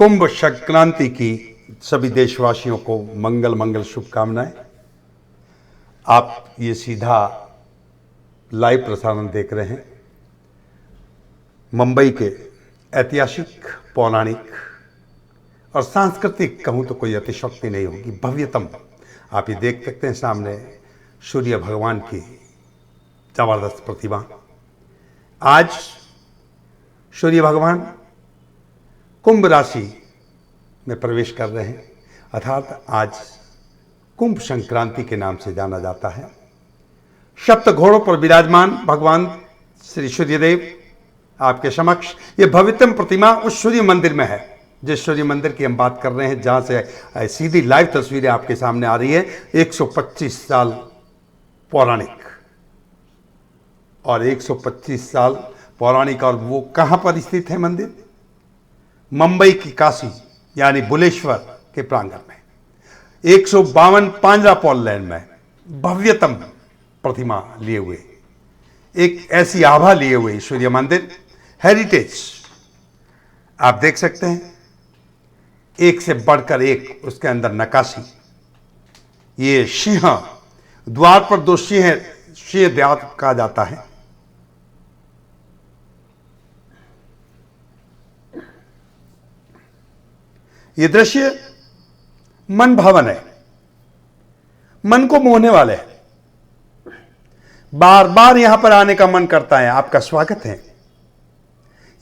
कुंभ संक्रांति की सभी देशवासियों को मंगल मंगल शुभकामनाएं। आप ये सीधा लाइव प्रसारण देख रहे हैं मुंबई के ऐतिहासिक, पौराणिक और सांस्कृतिक, कहूँ तो कोई अतिशयोक्ति नहीं होगी, भव्यतम। आप ये देख सकते हैं सामने सूर्य भगवान की जबरदस्त प्रतिमा। आज सूर्य भगवान कुंभ राशि में प्रवेश कर रहे हैं, अर्थात आज कुंभ संक्रांति के नाम से जाना जाता है। सप्त घोड़ों पर विराजमान भगवान श्री सूर्यदेव आपके समक्ष ये भव्यतम प्रतिमा उस सूर्य मंदिर में है, जिस सूर्य मंदिर की हम बात कर रहे हैं, जहां से सीधी लाइव तस्वीरें आपके सामने आ रही है। 125 साल पौराणिक और 125 साल पौराणिक, और वो कहां पर स्थित है मंदिर? मुंबई की काशी यानी बुलेश्वर के प्रांगण में 152 पांजरा पॉल लैंड में भव्यतम प्रतिमा लिए हुए, एक ऐसी आभा लिए हुए सूर्य मंदिर हेरिटेज आप देख सकते हैं, एक से बढ़कर एक उसके अंदर नक्काशी। ये सिंह द्वार पर दो सिंह द्वार कहा जाता है। ये दृश्य मन भावन है, मन को मोहने वाले है, बार बार यहां पर आने का मन करता है। आपका स्वागत है।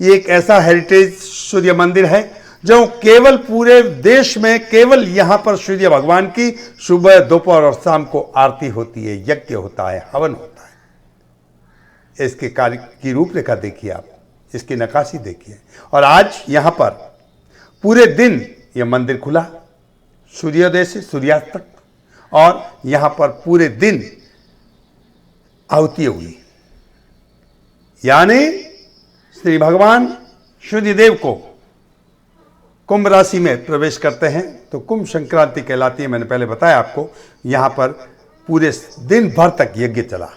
ये एक ऐसा हेरिटेज सूर्य मंदिर है जो केवल पूरे देश में केवल यहां पर सूर्य भगवान की सुबह, दोपहर और शाम को आरती होती है, यज्ञ होता है, हवन होता है। इसके कार्य की रूपरेखा देखिए, आप इसकी नक्काशी देखिए। और आज यहां पर पूरे दिन यह मंदिर खुला, सूर्योदय से सूर्यास्त तक, और यहां पर पूरे दिन आहुति हुई। यानी श्री भगवान सूर्यदेव को कुंभ राशि में प्रवेश करते हैं तो कुंभ संक्रांति कहलाती है। मैंने पहले बताया आपको, यहां पर पूरे दिन भर तक यज्ञ चला।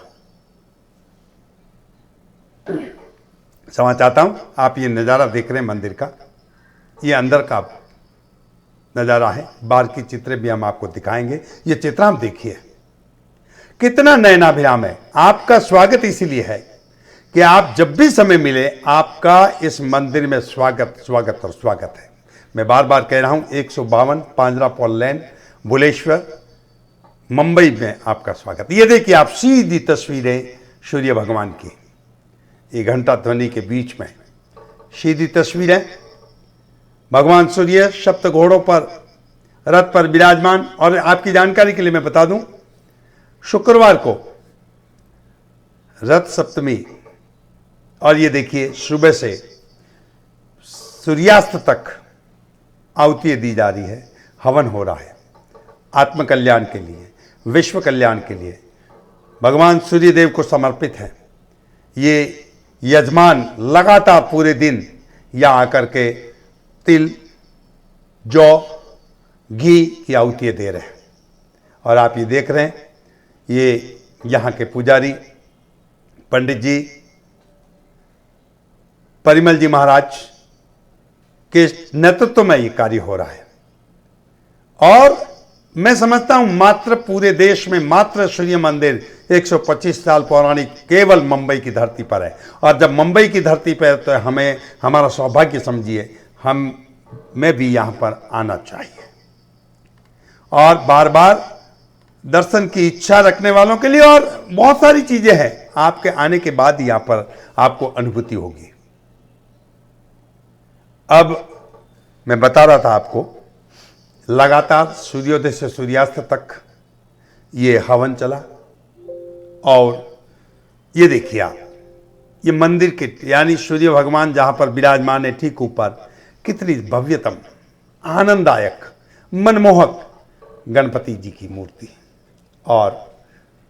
समझ चाहता हूं आप ये नज़ारा देख रहे हैं मंदिर का, ये अंदर का नज़ारा है। बाहर की चित्र भी हम आपको दिखाएंगे। ये चित्र हम देखिए, कितना नयनाभिराम है। आपका स्वागत इसीलिए है कि आप जब भी समय मिले, आपका इस मंदिर में स्वागत स्वागत और स्वागत है। मैं बार बार कह रहा हूं, 152 पांजरा पॉल लैंड, बुलेश्वर, मुंबई में आपका स्वागत। ये देखिए आप सीधी तस्वीरें सूर्य भगवान की, ये घंटा ध्वनि के बीच में सीधी तस्वीरें। भगवान सूर्य सप्त घोड़ों पर रथ पर विराजमान। और आपकी जानकारी के लिए मैं बता दूं, शुक्रवार को रथ सप्तमी, और ये देखिए सुबह से सूर्यास्त तक आहुति दी जा रही है, हवन हो रहा है, आत्म कल्याण के लिए, विश्व कल्याण के लिए भगवान सूर्यदेव को समर्पित है। ये यजमान लगातार पूरे दिन यहां आकर के तिल, जौ, घी की आहुतियाँ दे रहे हैं। और आप ये देख रहे हैं, ये यहाँ के पुजारी पंडित जी, परिमल जी महाराज के नेतृत्व में ये कार्य हो रहा है। और मैं समझता हूं मात्र पूरे देश में मात्र सूर्य मंदिर 125 साल पौराणिक केवल मुंबई की धरती पर है। और जब मुंबई की धरती पर, तो हमें हमारा सौभाग्य समझिए, हमें भी यहां पर आना चाहिए। और बार बार दर्शन की इच्छा रखने वालों के लिए और बहुत सारी चीजें हैं, आपके आने के बाद यहां पर आपको अनुभूति होगी। अब मैं बता रहा था आपको, लगातार सूर्योदय से सूर्यास्त तक ये हवन चला। और ये देखिए आप, ये मंदिर के यानी सूर्य भगवान जहां पर विराजमान है, ठीक ऊपर कितनी भव्यतम, आनंददायक, मनमोहक गणपति जी की मूर्ति और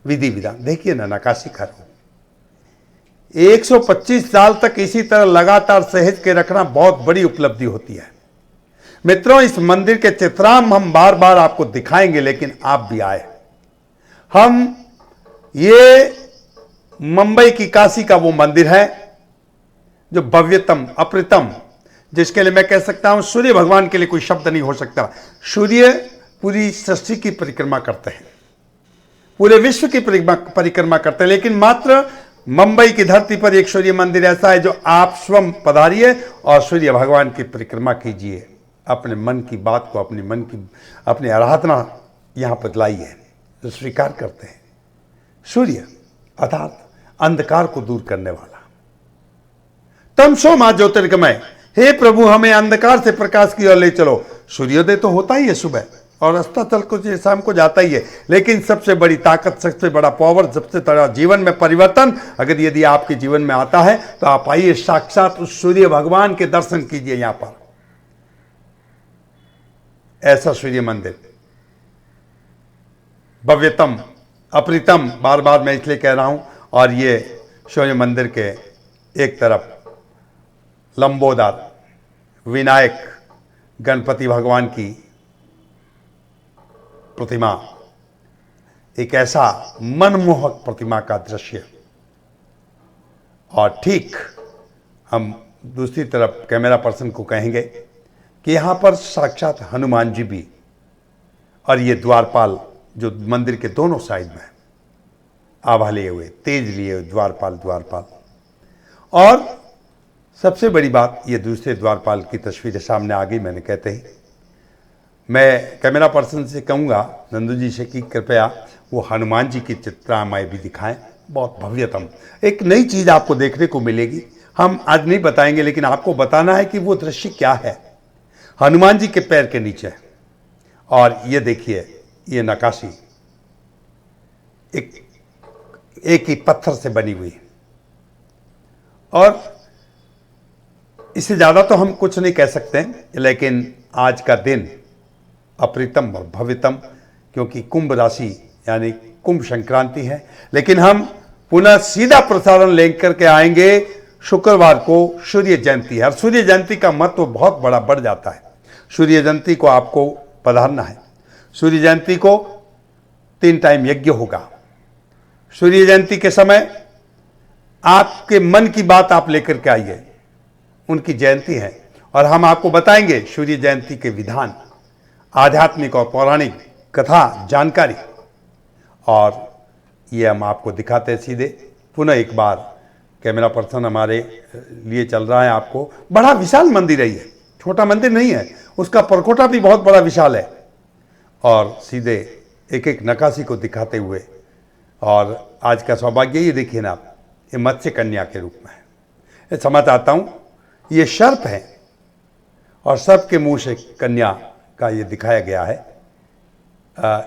विधि विधान देखिए ना, नक्काशी करो। 125 साल तक इसी तरह लगातार सहेज के रखना बहुत बड़ी उपलब्धि होती है। मित्रों, इस मंदिर के चित्राम हम बार बार आपको दिखाएंगे, लेकिन आप भी आए। हम ये मुंबई की काशी का वो मंदिर है जो भव्यतम, अप्रतिम, जिसके लिए मैं कह सकता हूं सूर्य भगवान के लिए कोई शब्द नहीं हो सकता। सूर्य पूरी सृष्टि की परिक्रमा करते हैं, पूरे विश्व की परिक्रमा करते हैं, लेकिन मात्र मुंबई की धरती पर एक सूर्य मंदिर ऐसा है जो आप स्वयं पधारिए और सूर्य भगवान की परिक्रमा कीजिए, अपने मन की बात को, अपनी आराधना यहां पर लाइए, जो स्वीकार करते हैं। सूर्य अर्थात अंधकार को दूर करने वाला। तमसो मा ज्योतिर्गमय, हे प्रभु हमें अंधकार से प्रकाश की ओर ले चलो। सूर्योदय तो होता ही है सुबह और अस्ताचल को शाम को जाता ही है, लेकिन सबसे बड़ी ताकत, सबसे बड़ा पावर, सबसे बड़ा जीवन में परिवर्तन अगर यदि आपके जीवन में आता है तो आप आइए, साक्षात उस सूर्य भगवान के दर्शन कीजिए। यहां पर ऐसा सूर्य मंदिर भव्यतम, अप्रितम, बार बार मैं इसलिए कह रहा हूं। और ये सूर्य मंदिर के एक तरफ लंबोदर विनायक गणपति भगवान की प्रतिमा, एक ऐसा मनमोहक प्रतिमा का दृश्य, और ठीक हम दूसरी तरफ कैमरा पर्सन को कहेंगे कि यहां पर साक्षात हनुमान जी भी, और ये द्वारपाल जो मंदिर के दोनों साइड में आभा लिए हुए, तेज लिए हुए द्वारपाल। और सबसे बड़ी बात, ये दूसरे द्वारपाल की तस्वीरें सामने आ गई। मैंने कहते ही मैं कैमरा पर्सन से कहूँगा, नंदू जी से, कि कृपया वो हनुमान जी की चित्रामय भी दिखाएं। बहुत भव्यतम एक नई चीज़ आपको देखने को मिलेगी। हम आज नहीं बताएंगे, लेकिन आपको बताना है कि वो दृश्य क्या है। हनुमान जी के पैर के नीचे, और ये देखिए, ये नक्काशी एक ही पत्थर से बनी हुई, और इससे ज़्यादा तो हम कुछ नहीं कह सकते, लेकिन आज का दिन अप्रितम और भव्यतम, क्योंकि कुंभ राशि यानी कुंभ संक्रांति है। लेकिन हम पुनः सीधा प्रसारण लेकर के आएंगे शुक्रवार को। सूर्य जयंती है, और सूर्य जयंती का महत्व बहुत बड़ा बढ़ जाता है। सूर्य जयंती को आपको पधारना है। सूर्य जयंती को 3 टाइम यज्ञ होगा। सूर्य जयंती के समय आपके मन की बात आप लेकर के आइए, उनकी जयंती है, और हम आपको बताएंगे सूर्य जयंती के विधान, आध्यात्मिक और पौराणिक कथा, जानकारी, और ये हम आपको दिखाते हैं सीधे। पुनः एक बार कैमरा पर्सन हमारे लिए चल रहा है। आपको बड़ा विशाल मंदिर है, ये छोटा मंदिर नहीं है, उसका परकोटा भी बहुत बड़ा विशाल है। और सीधे एक एक नक्काशी को दिखाते हुए, और आज का सौभाग्य ये देखिए ना आप, ये मत्स्य कन्या के रूप में है। मैं समझ आता हूँ, ये सर्प है और सर्प के मुंह से कन्या का ये दिखाया गया है।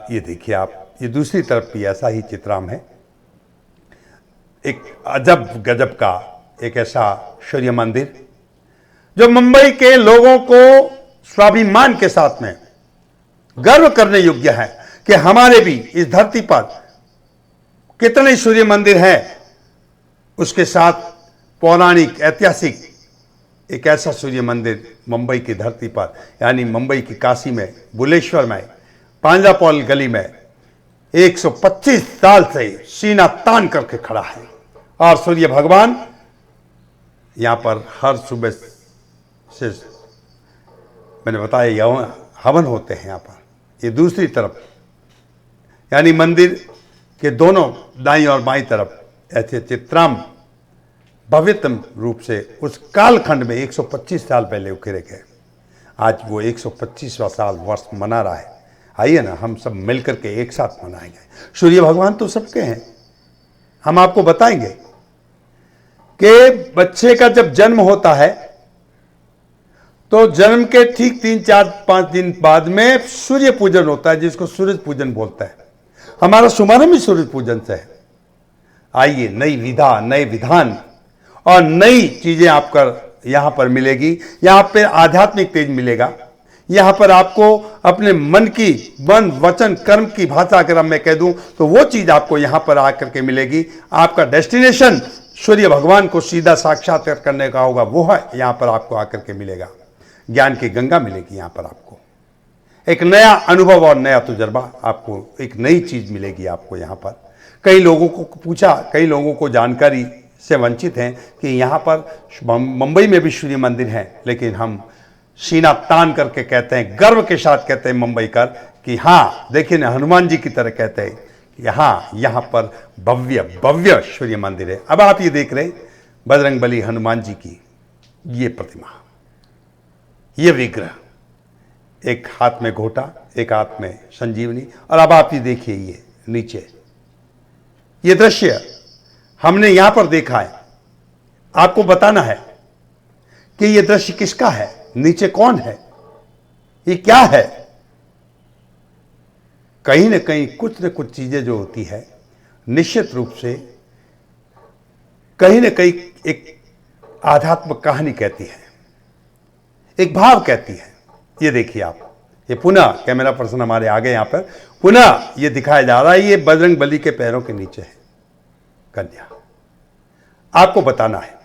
ये देखिए आप, ये दूसरी तरफ भी ऐसा ही चित्राम है। एक अजब गजब का एक ऐसा सूर्य मंदिर जो मुंबई के लोगों को स्वाभिमान के साथ में गर्व करने योग्य है कि हमारे भी इस धरती पर कितने सूर्य मंदिर हैं। उसके साथ पौराणिक, ऐतिहासिक एक ऐसा सूर्य मंदिर मुंबई की धरती पर, यानी मुंबई की काशी में, बुलेश्वर में, पांजापौल गली में 125 साल से सीना तान करके खड़ा है। और सूर्य भगवान यहाँ पर हर सुबह से, मैंने बताया, हवन होते हैं यहाँ पर। ये दूसरी तरफ, यानी मंदिर के दोनों दाईं और बाईं तरफ ऐसे चित्राम भव्यतम रूप से उस कालखंड में 125 साल पहले उकेरे गए। आज वो 125वां साल वर्ष मना रहा है। आइए ना, हम सब मिलकर के एक साथ मनाएंगे। सूर्य भगवान तो सबके हैं। हम आपको बताएंगे कि बच्चे का जब जन्म होता है तो जन्म के ठीक 3, 4, 5 दिन बाद में सूर्य पूजन होता है, जिसको सूरज पूजन बोलता है। हमारा शुभारंभ भी सूरज पूजन से है। आइए, नई विधा, नए विधान और नई चीजें आपको यहां पर मिलेगी। यहां पर आध्यात्मिक तेज मिलेगा। यहां पर आपको अपने मन की, मन, वचन, कर्म की भाषा अगर मैं कह दूं तो वो चीज आपको यहां पर आकर के मिलेगी। आपका डेस्टिनेशन सूर्य भगवान को सीधा साक्षात्कार करने का होगा, वो है यहां पर आपको आकर के मिलेगा। ज्ञान की गंगा मिलेगी यहां पर आपको, एक नया अनुभव और नया तजुर्बा, आपको एक नई चीज मिलेगी आपको यहां पर। कई लोगों को पूछा, कई लोगों को जानकारी से वंचित हैं कि यहाँ पर मुंबई में भी सूर्य मंदिर है, लेकिन हम सीना तान करके कहते हैं, गर्व के साथ कहते हैं मुंबई कर कि हाँ देखिए ना, हनुमान जी की तरह कहते हैं यहाँ पर भव्य भव्य सूर्य मंदिर है। अब आप ये देख रहे हैं बजरंगबली हनुमान जी की ये प्रतिमा, ये विग्रह, एक हाथ में घोटा, एक हाथ में संजीवनी। और अब आप ये देखिए, ये नीचे ये दृश्य हमने यहां पर देखा है। आपको बताना है कि ये दृश्य किसका है, नीचे कौन है, ये क्या है। कहीं ना कहीं कुछ न कुछ चीजें जो होती है निश्चित रूप से कहीं ना कहीं एक आध्यात्मिक कहानी कहती है, एक भाव कहती है। ये देखिए आप, ये पुनः कैमरा पर्सन हमारे आगे यहां पर पुनः ये दिखाया जा रहा है, ये बजरंगबली के पैरों के नीचे है कन्या। आपको बताना है,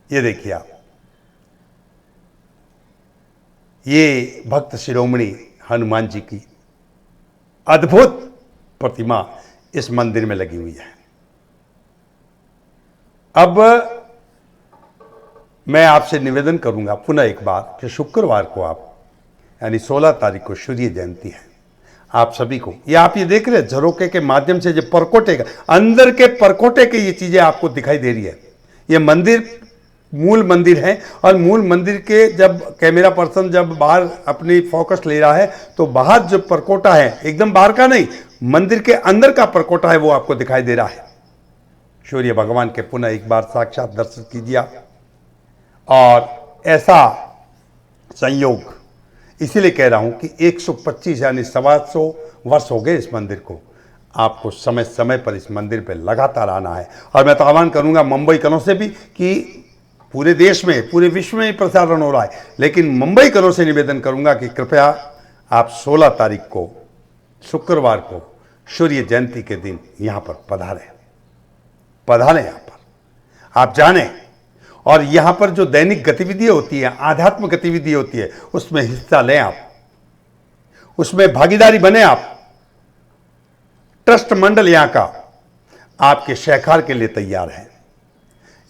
ये देखिए आप, ये भक्त शिरोमणि हनुमान जी की अद्भुत प्रतिमा इस मंदिर में लगी हुई है। अब मैं आपसे निवेदन करूंगा पुनः एक बार कि शुक्रवार को आप, यानी 16 तारीख को सूर्य जयंती है, आप सभी को, ये आप ये देख रहे हैं झरोके के माध्यम से जो परकोटे का अंदर के परकोटे की ये चीजें आपको दिखाई दे रही है। ये मंदिर मूल मंदिर है, और मूल मंदिर के जब कैमरा पर्सन जब बाहर अपनी फोकस ले रहा है तो बाहर जो परकोटा है, एकदम बाहर का नहीं, मंदिर के अंदर का परकोटा है, वो आपको दिखाई दे रहा है। सूर्य भगवान के पुनः एक बार साक्षात दर्शन कीजिए आप। और ऐसा संयोग इसीलिए कह रहा हूं कि 125 यानी 125 वर्ष हो गए इस मंदिर को। आपको समय समय पर इस मंदिर पर लगातार आना है। और मैं तो आह्वान करूंगा मुंबई करों से भी कि पूरे देश में, पूरे विश्व में प्रसारण हो रहा है, लेकिन मुंबई करों से निवेदन करूंगा कि कृपया आप 16 तारीख को शुक्रवार को सूर्य जयंती के दिन यहां पर पधारें, यहां पर आप जानें, और यहां पर जो दैनिक गतिविधियां होती है, आध्यात्म गतिविधि होती है, उसमें हिस्सा लें आप, उसमें भागीदारी बने आप। ट्रस्ट मंडल यहां का आपके सहकार के लिए तैयार है,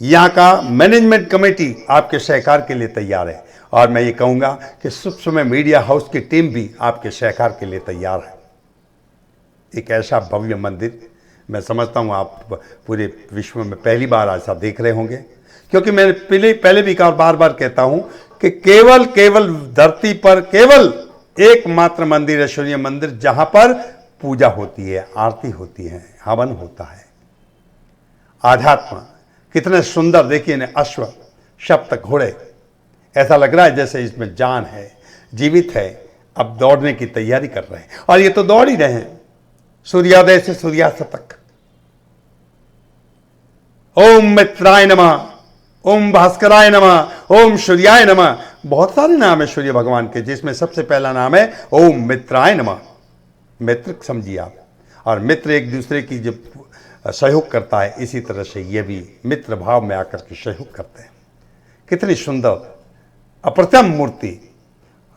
यहां का मैनेजमेंट कमेटी आपके सहकार के लिए तैयार है, और मैं ये कहूंगा कि सूक्ष्म मीडिया हाउस की टीम भी आपके सहकार के लिए तैयार है। एक ऐसा भव्य मंदिर, मैं समझता हूं आप पूरे विश्व में पहली बार ऐसा देख रहे होंगे, क्योंकि मैं पहले भी बार बार कहता हूं कि केवल धरती पर केवल एकमात्र मंदिर है सूर्य मंदिर, जहां पर पूजा होती है, आरती होती है, हवन होता है। आध्यात्म कितने सुंदर, देखिए ना, अश्व, सप्त घोड़े, ऐसा लग रहा है जैसे इसमें जान है, जीवित है, अब दौड़ने की तैयारी कर रहे हैं, और ये तो दौड़ ही रहे हैं सूर्योदय से सूर्यास्त तक। ओम मित्राय नमः, ओम भास्कराय नमः, ओम सूर्याय नमः। बहुत सारे नाम है सूर्य भगवान के, जिसमें सबसे पहला नाम है ओम मित्राय नमः। मित्र समझिए आप, और मित्र एक दूसरे की जब सहयोग करता है, इसी तरह से ये भी मित्र भाव में आकर के सहयोग करते हैं। कितनी सुंदर अप्रतिम मूर्ति,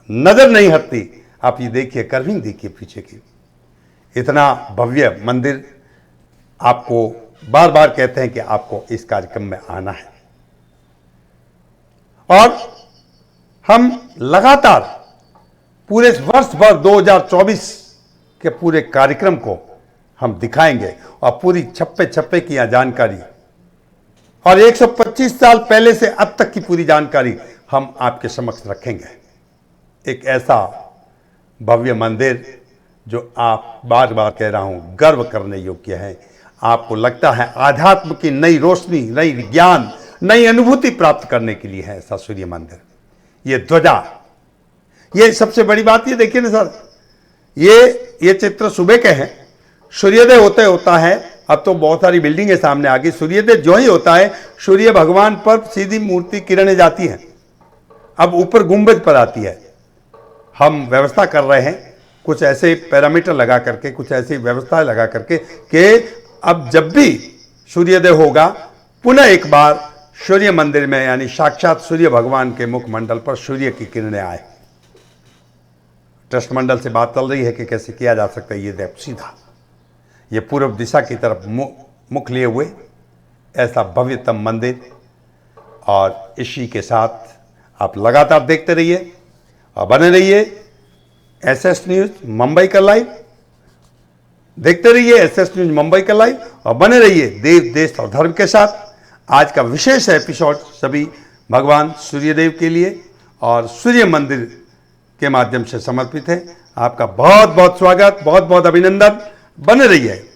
नजर नहीं हटती। आप ये देखिए, कर्विंग देखिए पीछे की, इतना भव्य मंदिर। आपको बार बार कहते हैं कि आपको इस कार्यक्रम में आना है, और हम लगातार पूरे वर्ष भर 2024 के पूरे कार्यक्रम को हम दिखाएंगे, और पूरी छप्पे की यहां जानकारी, और 125 साल पहले से अब तक की पूरी जानकारी हम आपके समक्ष रखेंगे। एक ऐसा भव्य मंदिर जो आप बार बार कह रहा हूं गर्व करने योग्य है। आपको लगता है आध्यात्म की नई रोशनी, नई ज्ञान, नई अनुभूति प्राप्त करने के लिए है ऐसा सूर्य मंदिर। ये ध्वजा, ये सबसे बड़ी बात, ये देखिए ना सर, ये चित्र सुबह के हैं। सूर्योदय होता है, अब तो बहुत सारी बिल्डिंगें सामने आ गई। सूर्योदय जो ही होता है, सूर्य भगवान पर सीधी मूर्ति किरणें जाती हैं, अब ऊपर गुंबद पर आती है। हम व्यवस्था कर रहे हैं कुछ ऐसे पैरामीटर लगा करके, कुछ ऐसी व्यवस्था लगा करके कि अब जब भी सूर्योदय होगा, पुनः एक बार सूर्य मंदिर में, यानी साक्षात सूर्य भगवान के मुखमंडल पर सूर्य की किरणें आए। ट्रस्ट मंडल से बात चल रही है कि कैसे किया जा सकता है। ये देख सीधा, ये पूर्व दिशा की तरफ मुख लिए हुए, ऐसा भव्यतम मंदिर। और इसी के साथ आप लगातार देखते रहिए और बने रहिए SS न्यूज़ मुंबई का लाइव। देखते रहिए SS न्यूज़ मुंबई का लाइव और बने रहिए देश देश और धर्म के साथ। आज का विशेष एपिसोड सभी भगवान सूर्यदेव के लिए और सूर्य मंदिर के माध्यम से समर्पित है। आपका बहुत बहुत स्वागत, बहुत बहुत अभिनंदन। बने रहिए।